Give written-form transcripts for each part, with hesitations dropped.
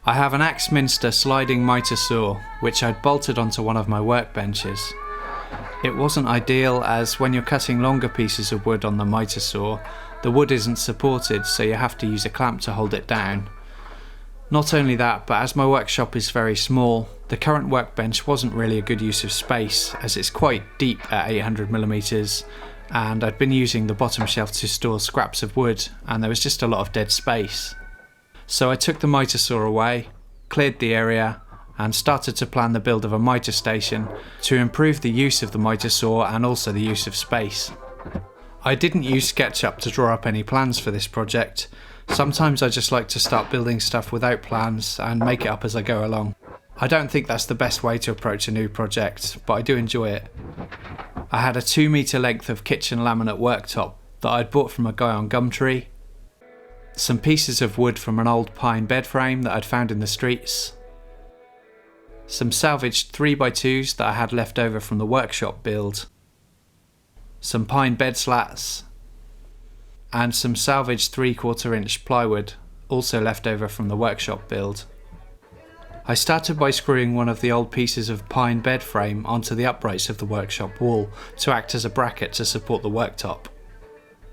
I have an Axminster sliding mitre saw, which I'd bolted onto one of my workbenches. It wasn't ideal, as when you're cutting longer pieces of wood on the mitre saw, the wood isn't supported, so you have to use a clamp to hold it down. Not only that, but as my workshop is very small, the current workbench wasn't really a good use of space, as it's quite deep at 800mm, and I'd been using the bottom shelf to store scraps of wood, and there was just a lot of dead space. So I took the mitre saw away, cleared the area, and started to plan the build of a mitre station to improve the use of the mitre saw and also the use of space. I didn't use SketchUp to draw up any plans for this project. Sometimes I just like to start building stuff without plans and make it up as I go along. I don't think that's the best way to approach a new project, but I do enjoy it. I had a 2 metre length of kitchen laminate worktop that I'd bought from a guy on Gumtree, some pieces of wood from an old pine bed frame that I'd found in the streets, some salvaged 3x2s that I had left over from the workshop build, some pine bed slats, and some salvaged 3/4 inch plywood, also left over from the workshop build. I started by screwing one of the old pieces of pine bed frame onto the uprights of the workshop wall to act as a bracket to support the worktop.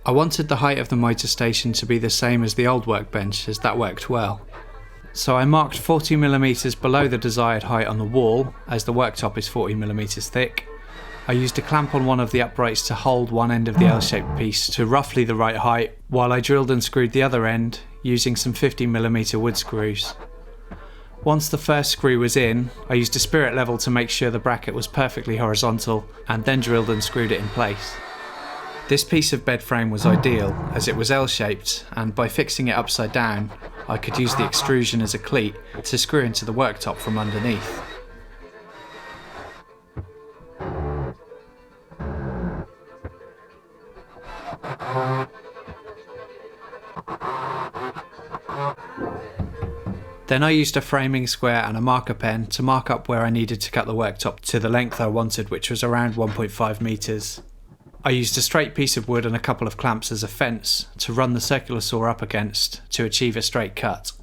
I wanted the height of the mitre station to be the same as the old workbench, as that worked well. So I marked 40mm below the desired height on the wall, as the worktop is 40mm thick. I used a clamp on one of the uprights to hold one end of the L-shaped piece to roughly the right height, while I drilled and screwed the other end using some 50mm wood screws. Once the first screw was in, I used a spirit level to make sure the bracket was perfectly horizontal, and then drilled and screwed it in place. This piece of bed frame was ideal, as it was L-shaped, and by fixing it upside down, I could use the extrusion as a cleat to screw into the worktop from underneath. Then I used a framing square and a marker pen to mark up where I needed to cut the worktop to the length I wanted, which was around 1.5 metres. I used a straight piece of wood and a couple of clamps as a fence to run the circular saw up against to achieve a straight cut.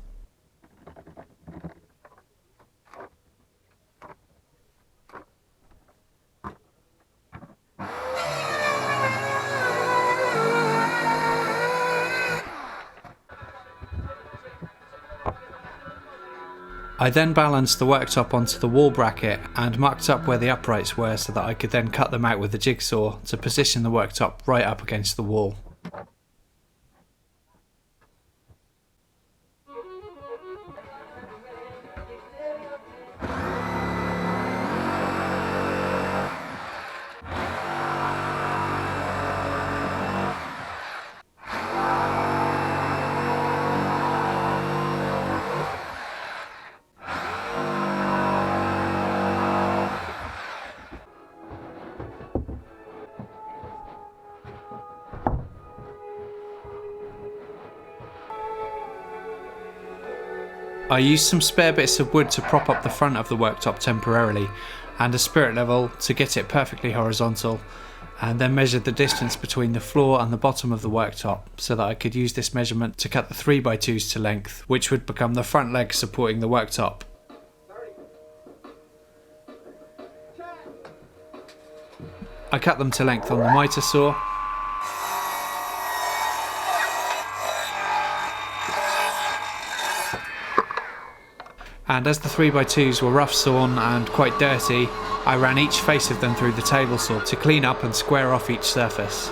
I then balanced the worktop onto the wall bracket and marked up where the uprights were so that I could then cut them out with the jigsaw to position the worktop right up against the wall. I used some spare bits of wood to prop up the front of the worktop temporarily, and a spirit level to get it perfectly horizontal, and then measured the distance between the floor and the bottom of the worktop so that I could use this measurement to cut the 3x2s to length, which would become the front leg supporting the worktop. I cut them to length on the mitre saw, and as the 3x2s were rough sawn and quite dirty, I ran each face of them through the table saw to clean up and square off each surface.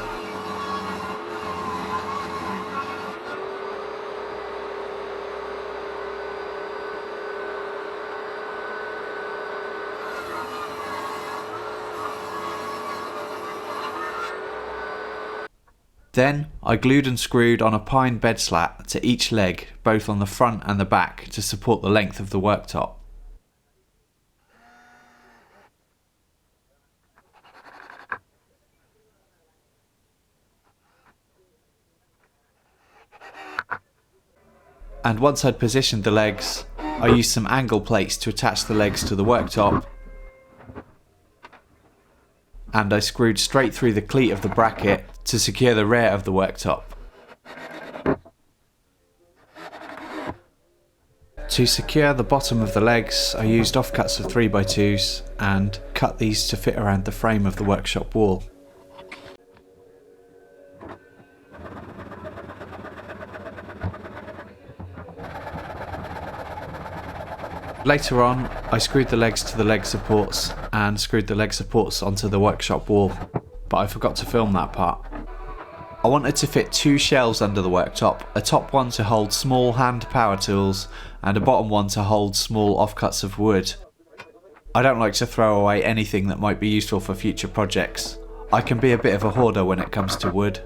Then I glued and screwed on a pine bed slat to each leg, both on the front and the back, to support the length of the worktop. And once I'd positioned the legs, I used some angle plates to attach the legs to the worktop, and I screwed straight through the cleat of the bracket to secure the rear of the To secure the bottom of the legs, I used offcuts of 3x2s and cut these to fit around the frame of the workshop wall. Later on, I screwed the legs to the leg supports and screwed the leg supports onto the workshop wall, but I forgot to film that part. I wanted to fit two shelves under the worktop, a top one to hold small hand power tools and a bottom one to hold small offcuts of wood. I don't like to throw away anything that might be useful for future projects. I can be a bit of a hoarder when it comes to wood.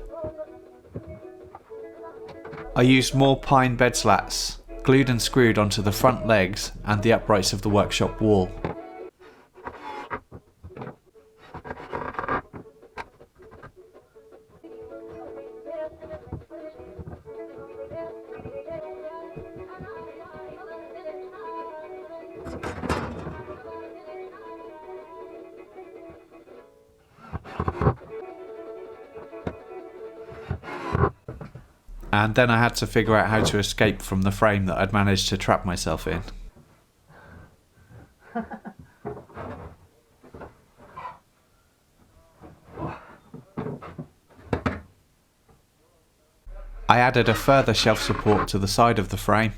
I used more pine bed slats, glued and screwed onto the front legs and the uprights of the workshop wall. And then I had to figure out how to escape from the frame that I'd managed to trap myself in. I added a further shelf support to the side of the frame.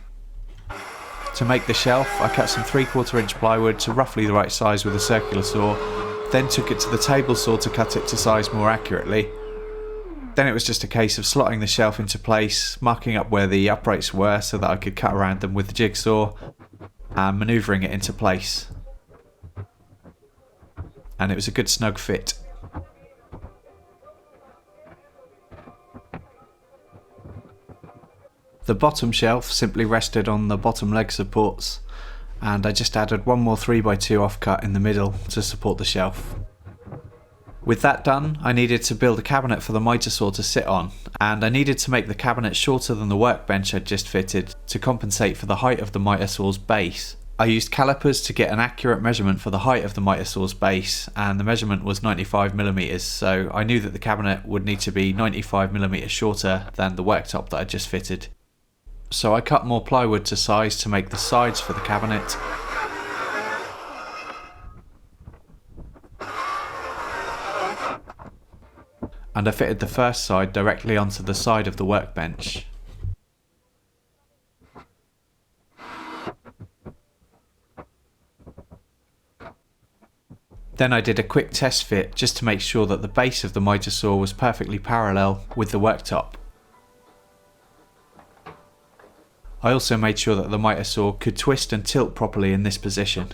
To make the shelf, I cut some 3/4 inch plywood to roughly the right size with a circular saw, then took it to the table saw to cut it to size more accurately. Then it was just a case of slotting the shelf into place, marking up where the uprights were so that I could cut around them with the jigsaw, and manoeuvring it into place. And it was a good snug fit. The bottom shelf simply rested on the bottom leg supports, and I just added one more 3x2 offcut in the middle to support the shelf. With that done, I needed to build a cabinet for the mitre saw to sit on, and I needed to make the cabinet shorter than the workbench I'd just fitted to compensate for the height of the mitre saw's base. I used calipers to get an accurate measurement for the height of the mitre saw's base, and the measurement was 95mm, so I knew that the cabinet would need to be 95mm shorter than the worktop that I'd just fitted. So I cut more plywood to size to make the sides for the cabinet. And I fitted the first side directly onto the side of the workbench. Then I did a quick test fit just to make sure that the base of the mitre saw was perfectly parallel with the worktop. I also made sure that the mitre saw could twist and tilt properly in this position.